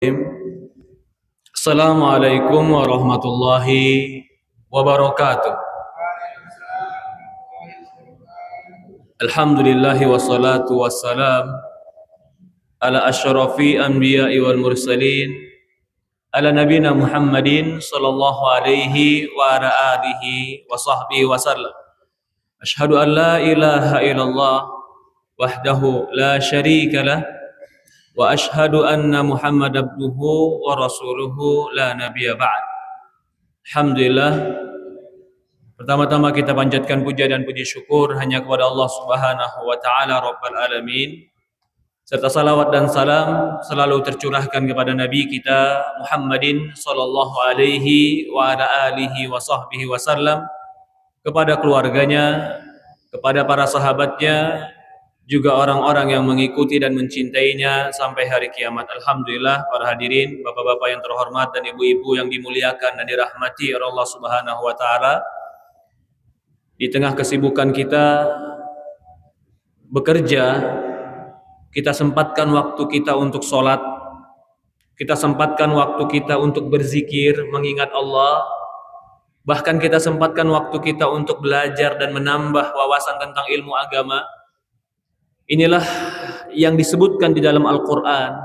Assalamualaikum warahmatullahi wabarakatuh. Alhamdulillahi wassalatu wassalam ala asyrafi anbiya'i wal mursalin ala nabina Muhammadin sallallahu alaihi wa ala alihi wa sahbihi wa sallam. Asyhadu an la ilaha illallah wahdahu la syarika lah wa asyhadu anna Muhammad abduhu wa rasuluhu la nabiyya ba'd. Alhamdulillah, pertama-tama kita panjatkan puja dan puji syukur hanya kepada Allah Subhanahu wa taala Rabbul alamin, serta salawat dan salam selalu tercurahkan kepada nabi kita Muhammadin sallallahu alaihi wa ala alihi wa sahbihi wasallam, kepada keluarganya, kepada para sahabatnya, juga orang-orang yang mengikuti dan mencintainya sampai hari kiamat. Alhamdulillah, para hadirin, bapak-bapak yang terhormat dan ibu-ibu yang dimuliakan dan dirahmati oleh Allah Subhanahu wa taala, di tengah kesibukan kita bekerja, kita sempatkan waktu kita untuk sholat, kita sempatkan waktu kita untuk berzikir, mengingat Allah, bahkan kita sempatkan waktu kita untuk belajar dan menambah wawasan tentang ilmu agama. Inilah yang disebutkan di dalam Al-Quran,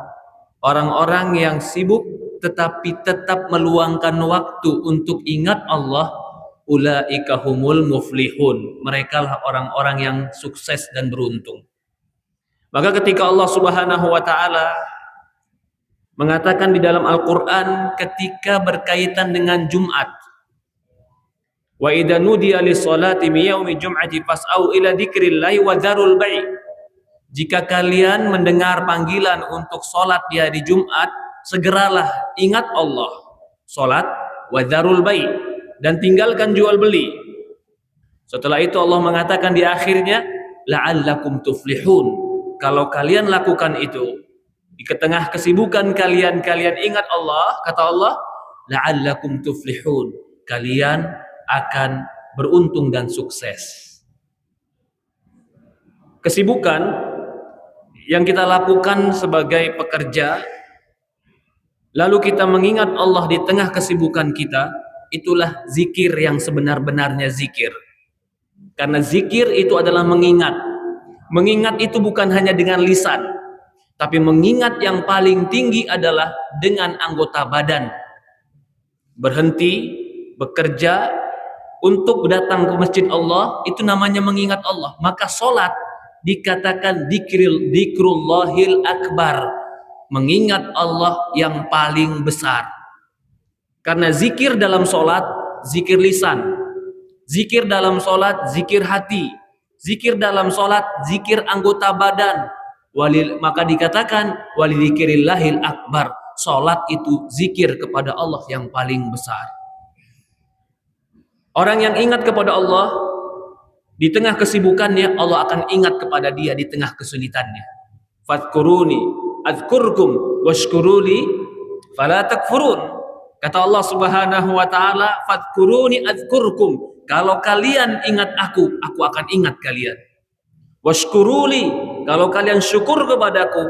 orang-orang yang sibuk tetapi tetap meluangkan waktu untuk ingat Allah, ulaika humul muflihun, mereka lah orang-orang yang sukses dan beruntung. Maka ketika Allah Subhanahu wa taala mengatakan di dalam Al-Quran ketika berkaitan dengan Jumat, wa idza nudiya lis-salati min yaumi jum'ati fas'au ila dzikrillahi wa dzarul bai', jika kalian mendengar panggilan untuk sholat di hari Jumat, segeralah ingat Allah, sholat, wa dzarul bai', dan tinggalkan jual beli. Setelah itu Allah mengatakan di akhirnya, la'allakum tuflihun, kalau kalian lakukan itu, di tengah kesibukan kalian ingat Allah, kata Allah, la'allakum tuflihun, kalian akan beruntung dan sukses. Kesibukan yang kita lakukan sebagai pekerja, lalu kita mengingat Allah di tengah kesibukan kita, itulah zikir yang sebenar-benarnya zikir. Karena zikir itu adalah mengingat. Mengingat itu bukan hanya dengan lisan, tapi mengingat yang paling tinggi adalah dengan anggota badan. Berhenti, bekerja, untuk datang ke masjid Allah, itu namanya mengingat Allah. Maka sholat dikatakan dzikrullahil akbar, mengingat Allah yang paling besar. Karena zikir dalam sholat, zikir lisan, zikir dalam sholat, zikir hati, zikir dalam sholat, zikir anggota badan. Maka dikatakan walidzikrillahil akbar, sholat itu zikir kepada Allah yang paling besar. Orang yang ingat kepada Allah di tengah kesibukannya, Allah akan ingat kepada dia di tengah kesulitannya. Fadhkuruni adzkurkum washkuruli fala takfurun. Kata Allah Subhanahu wa taala, fadhkuruni adzkurkum, kalau kalian ingat aku akan ingat kalian. Washkuruli, kalau kalian syukur kepadaku,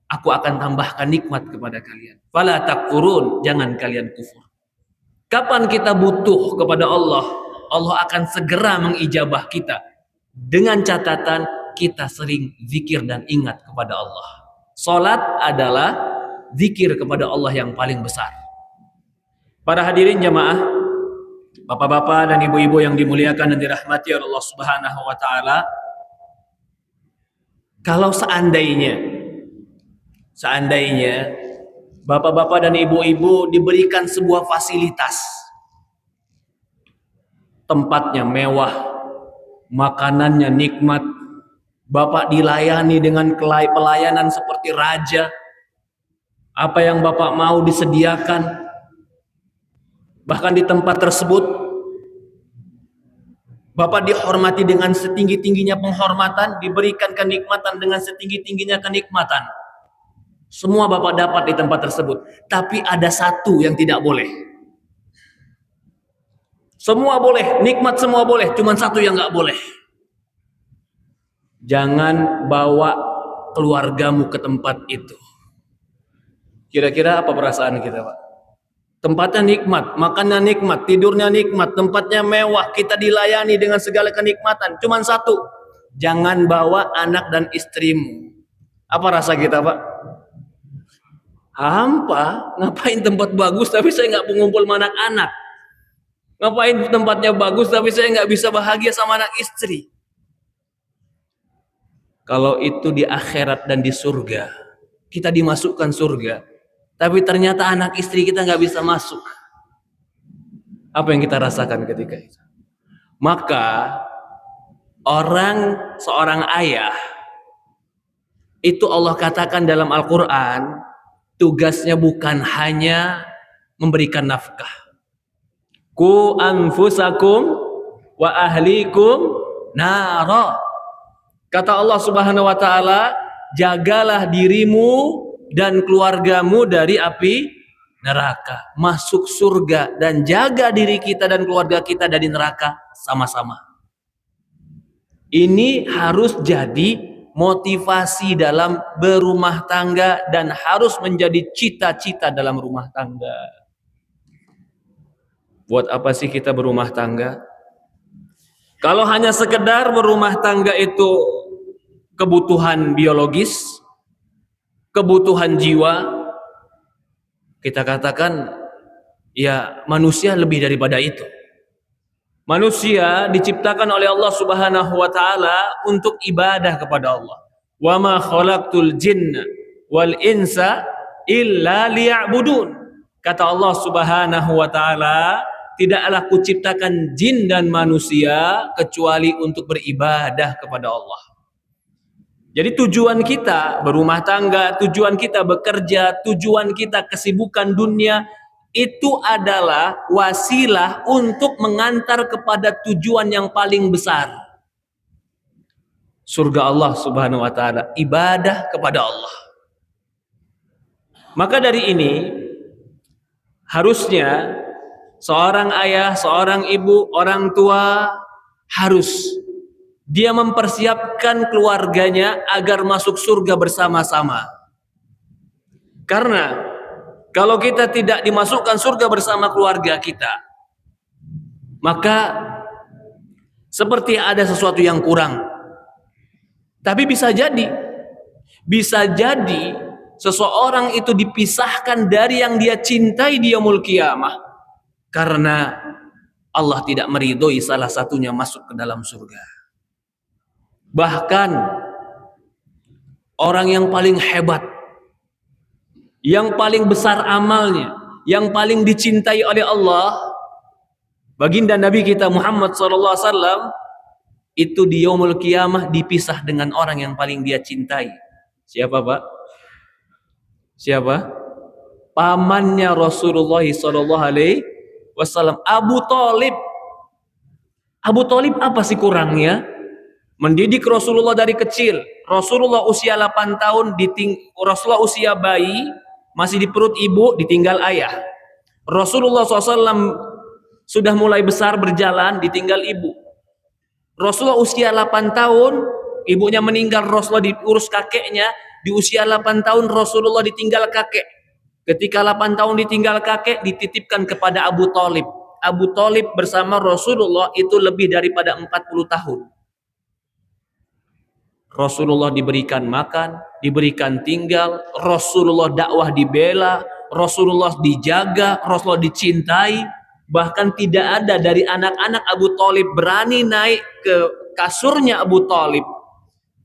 aku akan tambahkan nikmat kepada kalian. Fala takfurun, jangan kalian kufur. Kapan kita butuh kepada Allah, Allah akan segera mengijabah kita, dengan catatan kita sering zikir dan ingat kepada Allah. Salat adalah zikir kepada Allah yang paling besar. Para hadirin jamaah, bapak-bapak dan ibu-ibu yang dimuliakan dan dirahmati oleh Allah Subhanahu wa taala, kalau seandainya bapak-bapak dan ibu-ibu diberikan sebuah fasilitas, tempatnya mewah, makanannya nikmat, bapak dilayani dengan pelayanan seperti raja, apa yang bapak mau disediakan, bahkan di tempat tersebut bapak dihormati dengan setinggi-tingginya penghormatan, diberikan kenikmatan dengan setinggi-tingginya kenikmatan. Semua bapak dapat di tempat tersebut. Tapi ada satu yang tidak boleh. Semua boleh, nikmat semua boleh, cuma satu yang nggak boleh. Jangan bawa keluargamu ke tempat itu. Kira-kira apa perasaan kita, Pak? Tempatnya nikmat, makannya nikmat, tidurnya nikmat, tempatnya mewah, kita dilayani dengan segala kenikmatan. Cuman satu, jangan bawa anak dan istrimu. Apa rasa kita, Pak? Hampa, ngapain tempat bagus tapi saya nggak mengumpul sama anak-anak. Ngapain tempatnya bagus tapi saya nggak bisa bahagia sama anak istri. Kalau itu di akhirat dan di surga, kita dimasukkan surga, tapi ternyata anak istri kita nggak bisa masuk. Apa yang kita rasakan ketika itu? Maka seorang ayah itu Allah katakan dalam Al-Quran, tugasnya bukan hanya memberikan nafkah. Ku anfusakum wa ahlikum nara. Kata Allah Subhanahu wa taala, jagalah dirimu dan keluargamu dari api neraka, masuk surga, dan jaga diri kita dan keluarga kita dari neraka sama-sama. Ini harus jadi motivasi dalam berumah tangga dan harus menjadi cita-cita dalam rumah tangga. Buat apa sih kita berumah tangga? Kalau hanya sekedar berumah tangga itu kebutuhan biologis, kebutuhan jiwa, kita katakan ya manusia lebih daripada itu. Manusia diciptakan oleh Allah Subhanahu wa taala untuk ibadah kepada Allah. Wa ma khalaqtul jinna wal insa illa liya'budun. Kata Allah Subhanahu wa taala, tidaklah kuciptakan jin dan manusia kecuali untuk beribadah kepada Allah. Jadi tujuan kita berumah tangga, tujuan kita bekerja, tujuan kita kesibukan dunia, itu adalah wasilah untuk mengantar kepada tujuan yang paling besar. Surga Allah Subhanahu wa taala, ibadah kepada Allah. Maka dari ini harusnya seorang ayah, seorang ibu, orang tua harus dia mempersiapkan keluarganya agar masuk surga bersama-sama. Karena kalau kita tidak dimasukkan surga bersama keluarga kita, maka seperti ada sesuatu yang kurang. Tapi bisa jadi seseorang itu dipisahkan dari yang dia cintai di yaumul qiyamah karena Allah tidak meridhoi salah satunya masuk ke dalam surga. Bahkan orang yang paling hebat, yang paling besar amalnya, yang paling dicintai oleh Allah, baginda Nabi kita Muhammad SAW, itu di yaumul qiyamah dipisah dengan orang yang paling dia cintai. Siapa, Pak? Siapa? Pamannya Rasulullah SAW, Abu Thalib. Abu Thalib apa sih kurangnya? Mendidik Rasulullah dari kecil. Rasulullah usia 8 tahun, Rasulullah usia bayi, masih di perut ibu, ditinggal ayah. Rasulullah SAW sudah mulai besar berjalan, ditinggal ibu. Rasulullah usia 8 tahun, ibunya meninggal, Rasulullah diurus kakeknya. Di usia 8 tahun Rasulullah ditinggal kakek. Ketika 8 tahun ditinggal kakek, dititipkan kepada Abu Thalib. Abu Thalib bersama Rasulullah itu lebih daripada 40 tahun. Rasulullah diberikan makan, diberikan tinggal, Rasulullah dakwah dibela, Rasulullah dijaga, Rasulullah dicintai. Bahkan tidak ada dari anak-anak Abu Thalib berani naik ke kasurnya Abu Thalib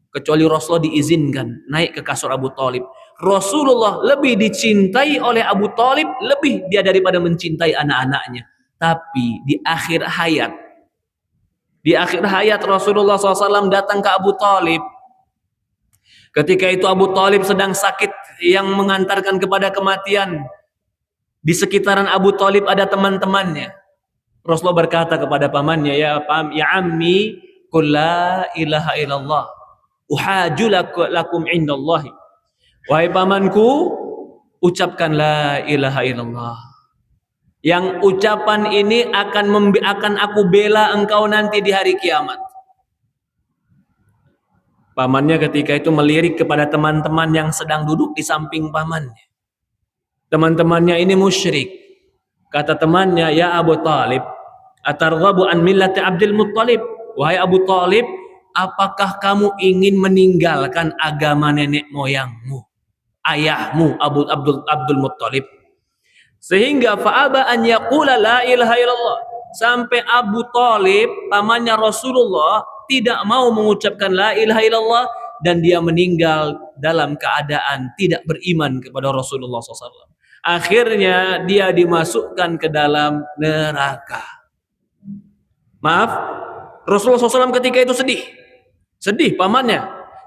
kecuali Rasulullah diizinkan naik ke kasur Abu Thalib. Rasulullah lebih dicintai oleh Abu Thalib, lebih dia daripada mencintai anak-anaknya. Tapi di akhir hayat Rasulullah SAW datang ke Abu Thalib. Ketika itu Abu Thalib sedang sakit yang mengantarkan kepada kematian. Di sekitaran Abu Thalib ada teman-temannya. Rasulullah berkata kepada pamannya, ya ammi, qul la ilaha illallah uhaju lakum indallahi. Wahai pamanku, ucapkan la ilaha illallah. Yang ucapan ini akan aku bela engkau nanti di hari kiamat. Pamannya ketika itu melirik kepada teman-teman yang sedang duduk di samping pamannya. Teman-temannya ini musyrik. Kata temannya, ya Abu Talib, atarghabu an millati Abdul Muttalib? Wahai Abu Talib, apakah kamu ingin meninggalkan agama nenek moyangmu, ayahmu Abdul Muttalib? Sehingga fa'aba an yaqula la ilaha illallah. Sampai Abu Talib, pamannya Rasulullah, tidak mau mengucapkan la ilaha illallah, dan dia meninggal dalam keadaan tidak beriman kepada Rasulullah SAW. Akhirnya dia dimasukkan ke dalam neraka. Maaf, Rasulullah SAW ketika itu sedih pamannya.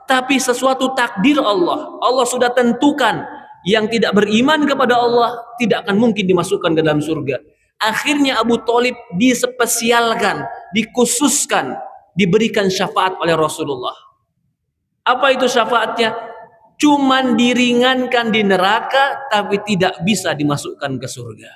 Tapi sesuatu takdir Allah, Allah sudah tentukan yang tidak beriman kepada Allah tidak akan mungkin dimasukkan ke dalam surga. Akhirnya Abu Talib dispesialkan, dikhususkan, diberikan syafaat oleh Rasulullah. Apa itu syafaatnya? Cuman diringankan di neraka, tapi tidak bisa dimasukkan ke surga.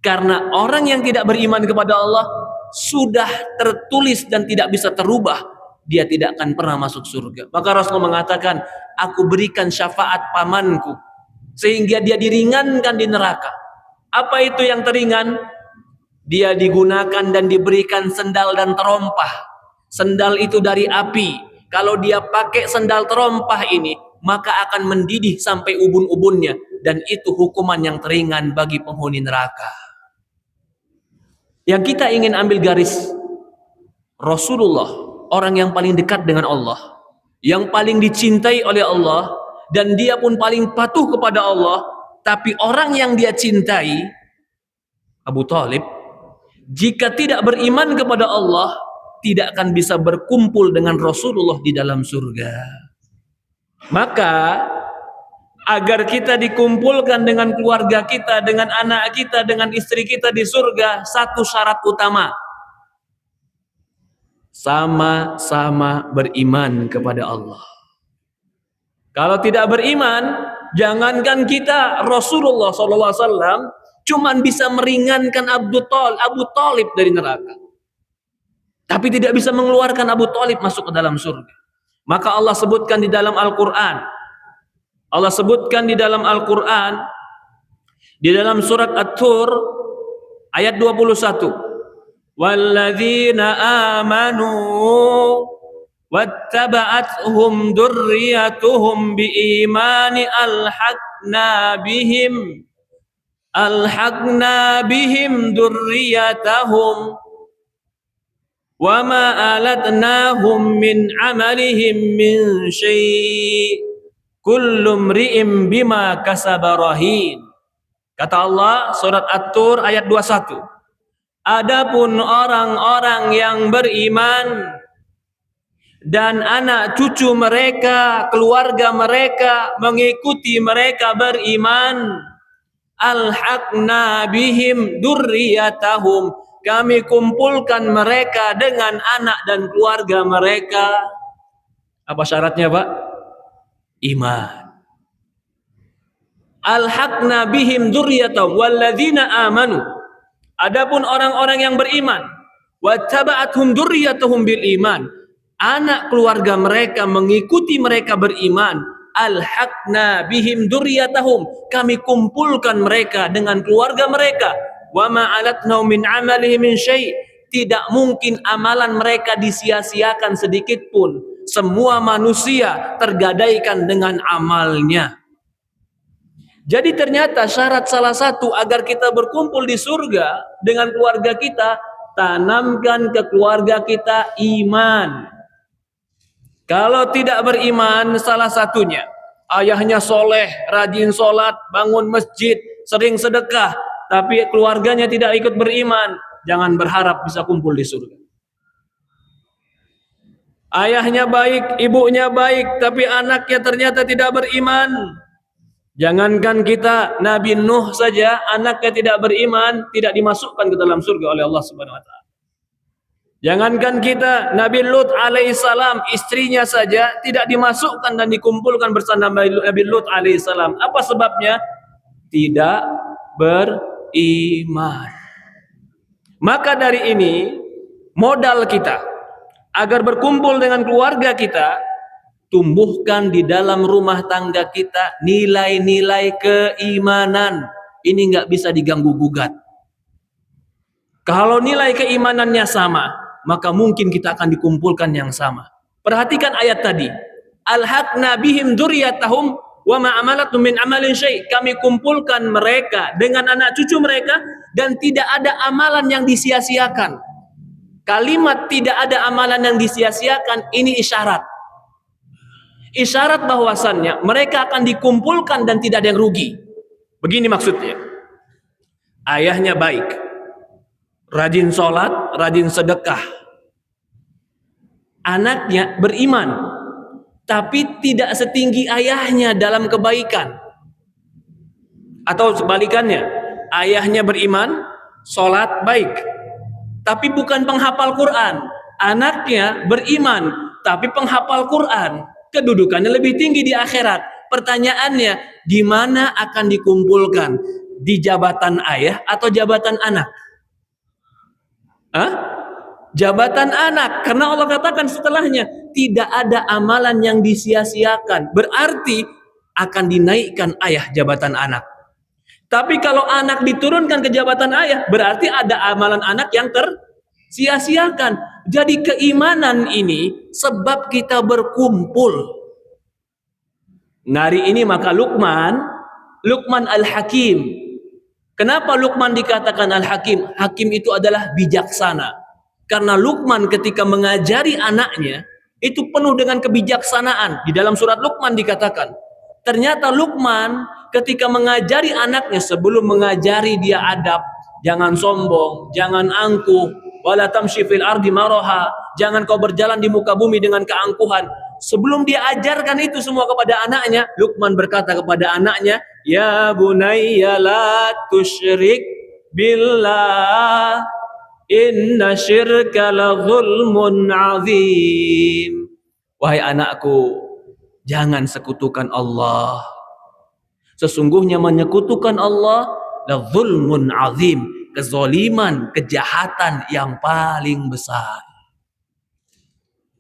Karena orang yang tidak beriman kepada Allah sudah tertulis dan tidak bisa terubah, dia tidak akan pernah masuk surga. Maka Rasulullah mengatakan, aku berikan syafaat pamanku sehingga dia diringankan di neraka. Apa itu yang teringan? Dia digunakan dan diberikan sendal dan terompah. Sendal itu dari api. Kalau dia pakai sendal terompah ini, maka akan mendidih sampai ubun-ubunnya, dan itu hukuman yang teringan bagi penghuni neraka. Yang kita ingin ambil garis, Rasulullah orang yang paling dekat dengan Allah, yang paling dicintai oleh Allah, dan dia pun paling patuh kepada Allah. Tapi orang yang dia cintai, Abu Talib, jika tidak beriman kepada Allah, tidak akan bisa berkumpul dengan Rasulullah di dalam surga. Maka agar kita dikumpulkan dengan keluarga kita, dengan anak kita, dengan istri kita di surga, satu syarat utama: sama-sama beriman kepada Allah. Kalau tidak beriman, jangankan kita, Rasulullah SAW cuman bisa meringankan Abu Talib dari neraka, tapi tidak bisa mengeluarkan Abu Talib masuk ke dalam surga. Maka Allah sebutkan di dalam Al-Quran, di dalam surat At-Tur ayat 21, walladzina amanu wattaba'athum dzurriyyatuhum biimani alhaqna bihim dzurriyyatahum wa ma alatnahum min amalihim min syai' kullu mri'in bima kasaba rahin. Kata Allah, surat At-Tur ayat 21, adapun orang-orang yang beriman dan anak cucu mereka, keluarga mereka mengikuti mereka beriman, alhaqna bihim dzurriyyatahum, kami kumpulkan mereka dengan anak dan keluarga mereka. Apa syaratnya, Pak? Iman. Alhaqna bihim dzurriyyatahum walladzina amanu, adapun orang-orang yang beriman, wattaba'athum dzurriyyatuhum bil iman, anak keluarga mereka mengikuti mereka beriman, alhaqna bihim dzurriyyatahum, kami kumpulkan mereka dengan keluarga mereka, wa ma alatnahum min amalihim min syai', tidak mungkin amalan mereka disia-siakan sedikit pun. Semua manusia tergadaikan dengan amalnya. Jadi ternyata syarat salah satu agar kita berkumpul di surga dengan keluarga kita, tanamkan ke keluarga kita iman. Kalau tidak beriman, salah satunya ayahnya soleh, rajin sholat, bangun masjid, sering sedekah, tapi keluarganya tidak ikut beriman, jangan berharap bisa kumpul di surga. Ayahnya baik, ibunya baik, tapi anaknya ternyata tidak beriman. Jangankan kita, Nabi Nuh saja anaknya tidak beriman, tidak dimasukkan ke dalam surga oleh Allah Subhanahu wa taala. Jangankan kita, Nabi Lut alaihissalam, istrinya saja tidak dimasukkan dan dikumpulkan bersama Nabi Lut alaihissalam. Apa sebabnya? Tidak beriman. Maka dari ini, modal kita agar berkumpul dengan keluarga kita, tumbuhkan di dalam rumah tangga kita nilai-nilai keimanan. ini nggak bisa diganggu gugat. Kalau nilai keimanannya sama, maka mungkin kita akan dikumpulkan yang sama. Perhatikan ayat tadi. Alhaqna bihim dzurriyyatahum wa ma amalatum min amalin syai'. Kami kumpulkan mereka dengan anak cucu mereka dan tidak ada amalan yang disia-siakan. Kalimat tidak ada amalan yang disia-siakan ini isyarat. Isyarat bahwasannya mereka akan dikumpulkan dan tidak ada yang rugi. Begini maksudnya. Ayahnya baik, rajin sholat, rajin sedekah. Anaknya beriman, tapi tidak setinggi ayahnya dalam kebaikan. Atau sebalikannya, ayahnya beriman, sholat baik, tapi bukan penghafal Quran. Anaknya beriman, tapi penghafal Quran. Kedudukannya lebih tinggi di akhirat. Pertanyaannya, di mana akan dikumpulkan? Di jabatan ayah atau jabatan anak? Hah? Jabatan anak. Karena Allah katakan setelahnya, tidak ada amalan yang disia-siakan. Berarti akan dinaikkan ayah jabatan anak. Tapi kalau anak diturunkan ke jabatan ayah, berarti ada amalan anak yang tersia-siakan. Jadi keimanan ini sebab kita berkumpul. Hari ini maka Luqman Al-Hakim. Kenapa Luqman dikatakan Al-Hakim? Hakim itu adalah bijaksana. Karena Luqman ketika mengajari anaknya, itu penuh dengan kebijaksanaan. Di dalam surat Luqman dikatakan, ternyata Luqman ketika mengajari anaknya, sebelum mengajari dia adab, jangan sombong, jangan angkuh, wala tamshi fil ardi maraha, jangan kau berjalan di muka bumi dengan keangkuhan. Sebelum dia ajarkan itu semua kepada anaknya, Luqman berkata kepada anaknya, ya bunayya la tusyrik billah, inna syirka la zulmun azim. Wahai anakku, jangan sekutukan Allah. Sesungguhnya menyekutukan Allah la zulmun azim, kezaliman, kejahatan yang paling besar.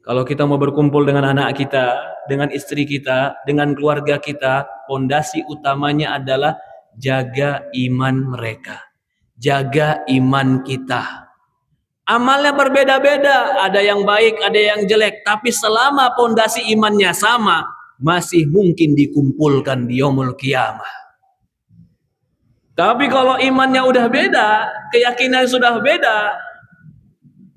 Kalau kita mau berkumpul dengan anak kita, dengan istri kita, dengan keluarga kita, fondasi utamanya adalah jaga iman mereka. Jaga iman kita. Amalnya berbeda-beda, ada yang baik, ada yang jelek, tapi selama fondasi imannya sama, masih mungkin dikumpulkan di yaumul qiyamah. Tapi kalau imannya udah beda, keyakinan sudah beda,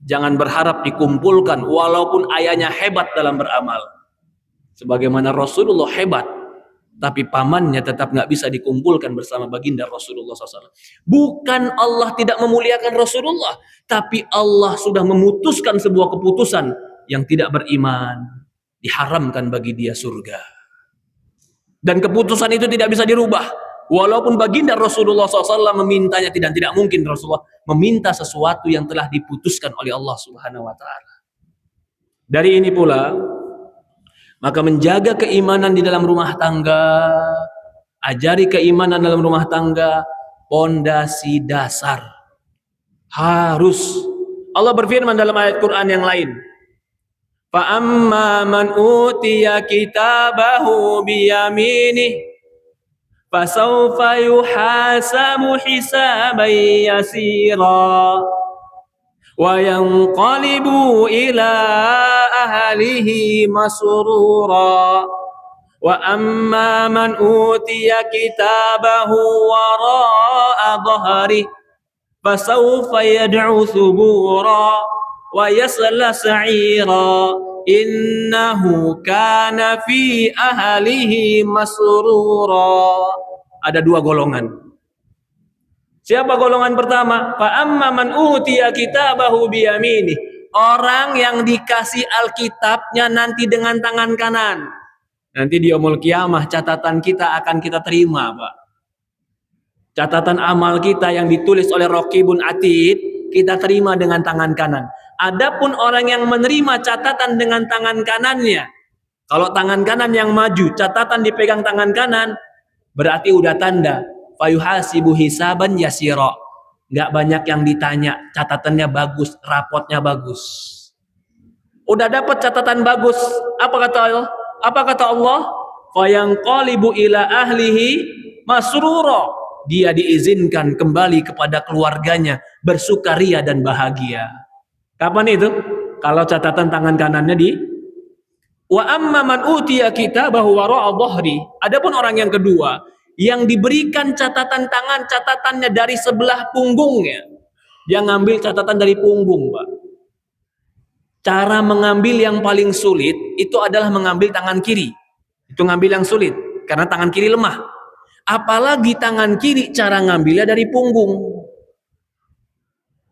jangan berharap dikumpulkan walaupun ayahnya hebat dalam beramal. Sebagaimana Rasulullah hebat, tapi pamannya tetap nggak bisa dikumpulkan bersama baginda Rasulullah SAW. Bukan Allah tidak memuliakan Rasulullah, tapi Allah sudah memutuskan sebuah keputusan yang tidak beriman, diharamkan bagi dia surga. Dan keputusan itu tidak bisa dirubah. Walaupun baginda Rasulullah SAW memintanya, tidak mungkin Rasulullah meminta sesuatu yang telah diputuskan oleh Allah Subhanahu Wa Taala. Dari ini pula, maka menjaga keimanan di dalam rumah tangga, ajari keimanan dalam rumah tangga, pondasi dasar harus. Allah berfirman dalam ayat Quran yang lain, fa amma man utiya kitabahu biyaminih fasawfa yuhasabu hisaban yasira wa yanqalibu ila ahlihi masrura wa amma man utiya kitabahu wara'a dhahri fasawfa yad'u thubura wa yasla sa'ira innahu kana fi ahlihi masrura. Ada dua golongan. Siapa golongan pertama? Fa amma man utiya kitabahu biyamini. Orang yang dikasih Alkitabnya nanti dengan tangan kanan. Nanti di yaumul qiyamah catatan kita akan kita terima, Pak. Catatan amal kita yang ditulis oleh Raqibun Atid, kita terima dengan tangan kanan. Adapun orang yang menerima catatan dengan tangan kanannya, kalau tangan kanan yang maju, catatan dipegang tangan kanan, berarti udah tanda fayuhasibu hisaban yasira. Nggak banyak yang ditanya, catatannya bagus, rapotnya bagus. Udah dapat catatan bagus, apa kata Allah? Fayanqalibu ila ahlihi masrura. dia diizinkan kembali kepada keluarganya, bersukaria dan bahagia. Kapan itu? Kalau catatan tangan kanannya di wa amma man utiya kitabahu wara'a dhahri. Adapun orang yang kedua yang diberikan catatan tangan, catatannya dari sebelah punggungnya. Dia ngambil catatan dari punggung, Pak. Cara mengambil yang paling sulit itu adalah mengambil tangan kiri. Itu ngambil yang sulit karena tangan kiri lemah. Apalagi tangan kiri cara ngambilnya dari punggung.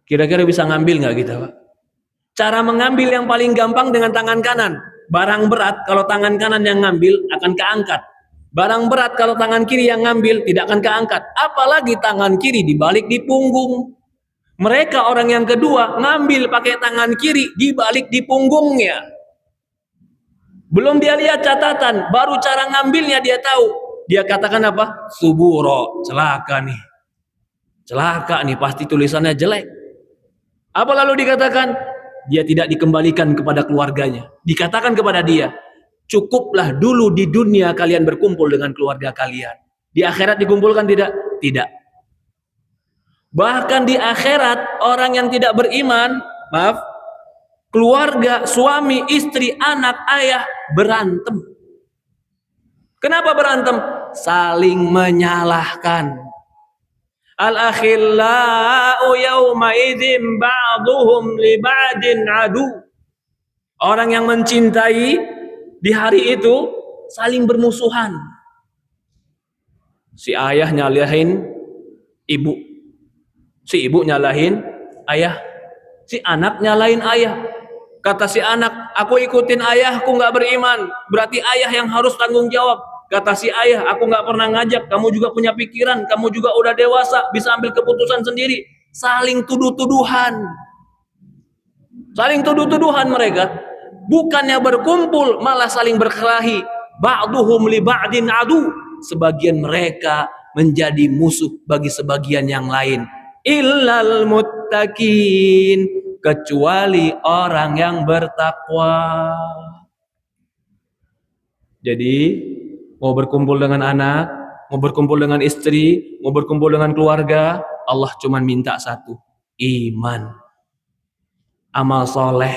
Kira-kira bisa ngambil nggak kita, Pak? Cara mengambil yang paling gampang dengan tangan kanan. Barang berat kalau tangan kanan yang ngambil akan keangkat. Barang berat kalau tangan kiri yang ngambil tidak akan keangkat. Apalagi tangan kiri dibalik di punggung. Mereka orang yang kedua ngambil pakai tangan kiri dibalik di punggungnya. Belum dia lihat catatan, baru cara ngambilnya dia tahu. Dia katakan apa? Suburo, celaka nih. Celaka nih, pasti tulisannya jelek. Apa lalu dikatakan? Dia tidak dikembalikan kepada keluarganya. Dikatakan kepada dia, cukuplah dulu di dunia kalian berkumpul dengan keluarga kalian. Di akhirat dikumpulkan tidak? Tidak. Bahkan di akhirat orang yang tidak beriman, maaf, keluarga, suami, istri, anak, ayah berantem. Kenapa berantem? Saling menyalahkan. Al-akhillau yawma idzin ba'duhum li ba'din adu. Orang yang mencintai di hari itu saling bermusuhan. Si ayah nyalahin ibu, si ibu nyalahin ayah, si anak nyalahin ayah. Kata si anak, aku ikutin ayahku nggak beriman, berarti ayah yang harus tanggung jawab. Kata si ayah, aku nggak pernah ngajak, kamu juga punya pikiran, kamu juga udah dewasa, bisa ambil keputusan sendiri. Saling tuduh-tuduhan. Saling tuduh-tuduhan mereka. Bukannya berkumpul, malah saling berkelahi. Ba'duhum li ba'din adu. Sebagian mereka menjadi musuh bagi sebagian yang lain. Illal muttaqin, kecuali orang yang bertakwa. Jadi mau berkumpul dengan anak, mau berkumpul dengan istri, mau berkumpul dengan keluarga, Allah cuma minta satu, iman, amal soleh.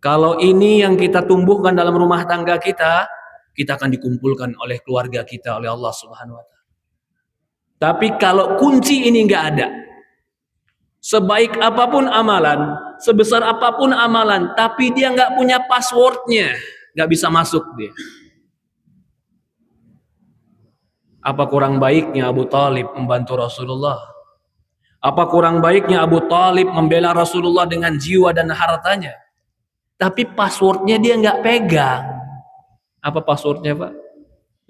Kalau ini yang kita tumbuhkan dalam rumah tangga kita akan dikumpulkan oleh keluarga kita oleh Allah Subhanahu wa Ta'ala. Tapi kalau kunci ini nggak ada, sebaik apapun amalan, sebesar apapun amalan, tapi dia nggak punya passwordnya, nggak bisa masuk dia. Apa kurang baiknya Abu Thalib membantu Rasulullah? Apa kurang baiknya Abu Thalib membela Rasulullah dengan jiwa dan hartanya? Tapi passwordnya dia nggak pegang. Apa passwordnya, Pak?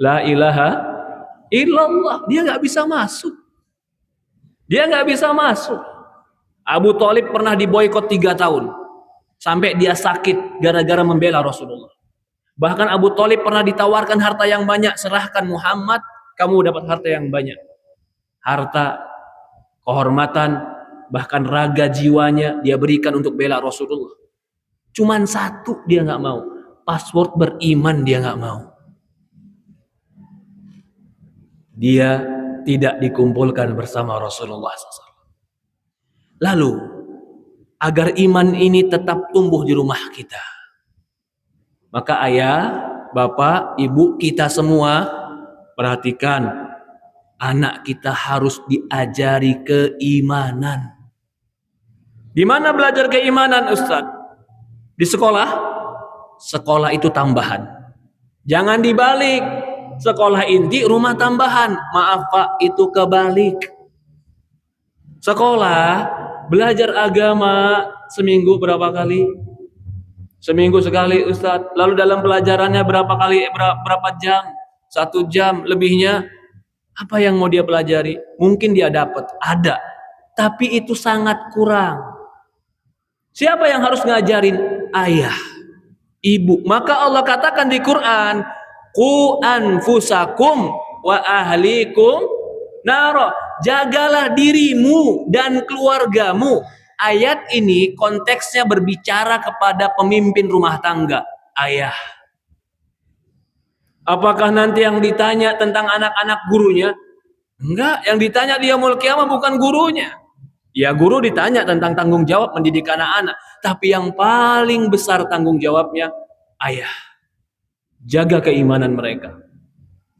La ilaha illallah. Dia nggak bisa masuk. Dia nggak bisa masuk. Abu Thalib pernah diboikot 3 tahun. Sampai dia sakit gara-gara membela Rasulullah. Bahkan Abu Thalib pernah ditawarkan harta yang banyak. Serahkan Muhammad, kamu dapat harta yang banyak. Harta, kehormatan, bahkan raga jiwanya dia berikan untuk bela Rasulullah. Cuman satu dia nggak mau. Password beriman dia nggak mau. Dia tidak dikumpulkan bersama Rasulullah SAW. Lalu, agar iman ini tetap tumbuh di rumah kita, maka ayah, bapak, ibu kita semua perhatikan, anak kita harus diajari keimanan. Di mana belajar keimanan, Ustaz? Di sekolah. Sekolah itu tambahan. Jangan dibalik. Sekolah inti, rumah tambahan. Maaf Pak, itu kebalik. Sekolah, belajar agama seminggu berapa kali? Seminggu sekali Ustaz. Lalu dalam pelajarannya berapa jam? 1 jam lebihnya. Apa yang mau dia pelajari? Mungkin dia dapat, ada. Tapi itu sangat kurang. Siapa yang harus ngajarin? Ayah, ibu. Maka Allah katakan di Quran, qu anfusakum wa ahlikum naro. Jagalah dirimu dan keluargamu. Ayat ini konteksnya berbicara kepada pemimpin rumah tangga, ayah. Apakah nanti yang ditanya tentang anak-anak gurunya? Enggak, yang ditanya di yaumul qiyamah bukan gurunya. Ya, guru ditanya tentang tanggung jawab mendidik anak-anak, tapi yang paling besar tanggung jawabnya ayah. Jaga keimanan mereka.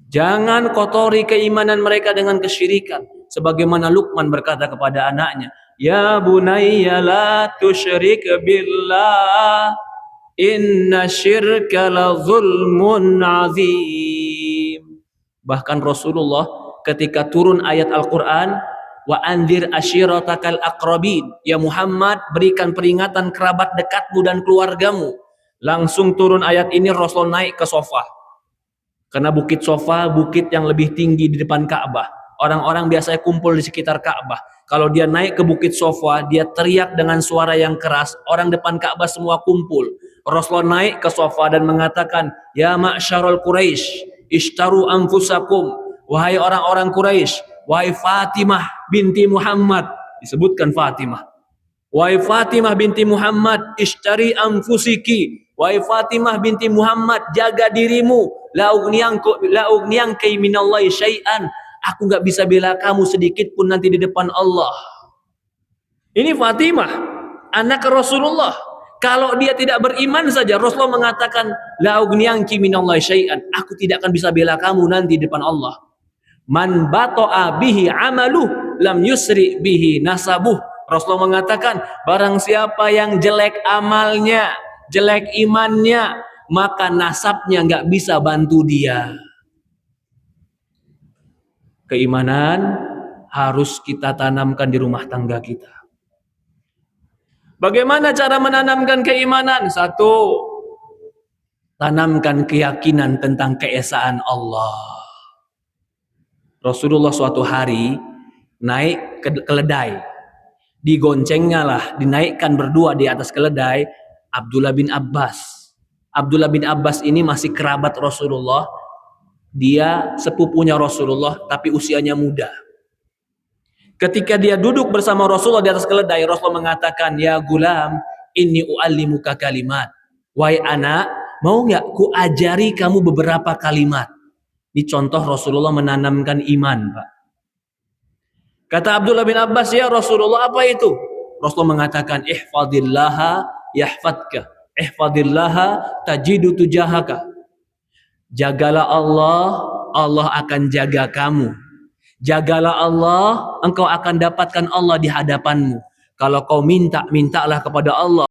Jangan kotori keimanan mereka dengan kesyirikan. Sebagaimana Luqman berkata kepada anaknya, "Ya bunayya la tusyrik billah, inna syirka la zulmun azim." Bahkan Rasulullah ketika turun ayat Al-Quran, wa anzir ashiratakal aqrabin, ya Muhammad, berikan peringatan kerabat dekatmu dan keluargamu. Langsung turun ayat ini, Rasul naik ke sofa. Karena bukit sofa, bukit yang lebih tinggi di depan Ka'bah. Orang-orang biasanya kumpul di sekitar Ka'bah. Kalau dia naik ke bukit sofa, dia teriak dengan suara yang keras. Orang depan Ka'bah semua kumpul. Rasulullah naik ke sofa dan mengatakan, "Ya ma'syarul Quraisy, ishtaru anfusakum." Wahai orang-orang Quraisy, wahai Fatimah binti Muhammad. Disebutkan Fatimah. Wahai Fatimah binti Muhammad, ishtari anfusiki. Wahai Fatimah binti Muhammad, jaga dirimu. La ugniyanki minallahi syai'an. Aku nggak bisa bela kamu sedikit pun nanti di depan Allah. Ini Fatimah, anak Rasulullah. Kalau dia tidak beriman saja, Rasulullah mengatakan, la ugniyanki minallahi syai'an. Aku tidak akan bisa bela kamu nanti di depan Allah. Man bato'a bihi amaluh lam yusri bihi nasabuh. Rasulullah mengatakan, barang siapa yang jelek amalnya, jelek imannya, maka nasabnya nggak bisa bantu dia. Keimanan harus kita tanamkan di rumah tangga kita. Bagaimana cara menanamkan keimanan? Satu, tanamkan keyakinan tentang keesaan Allah. Rasulullah suatu hari naik ke keledai. Digoncengnya lah, dinaikkan berdua di atas keledai Abdullah bin Abbas. Abdullah bin Abbas ini masih kerabat Rasulullah. Dia sepupunya Rasulullah tapi usianya muda. Ketika dia duduk bersama Rasulullah di atas keledai, Rasulullah mengatakan, "Ya gulam, inni u'allimuka kalimat." Wahai anak, mau nggak ku ajari kamu beberapa kalimat? Ini contoh Rasulullah menanamkan iman, Pak. Kata Abdullah bin Abbas, "Ya Rasulullah, apa itu?" Rasulullah mengatakan, "Ihfadillaha yahfadka, ihfadillaha tajidu tujahaka." Jagalah Allah, Allah akan jaga kamu. Jagalah Allah, engkau akan dapatkan Allah di hadapanmu. Kalau kau minta, mintalah kepada Allah.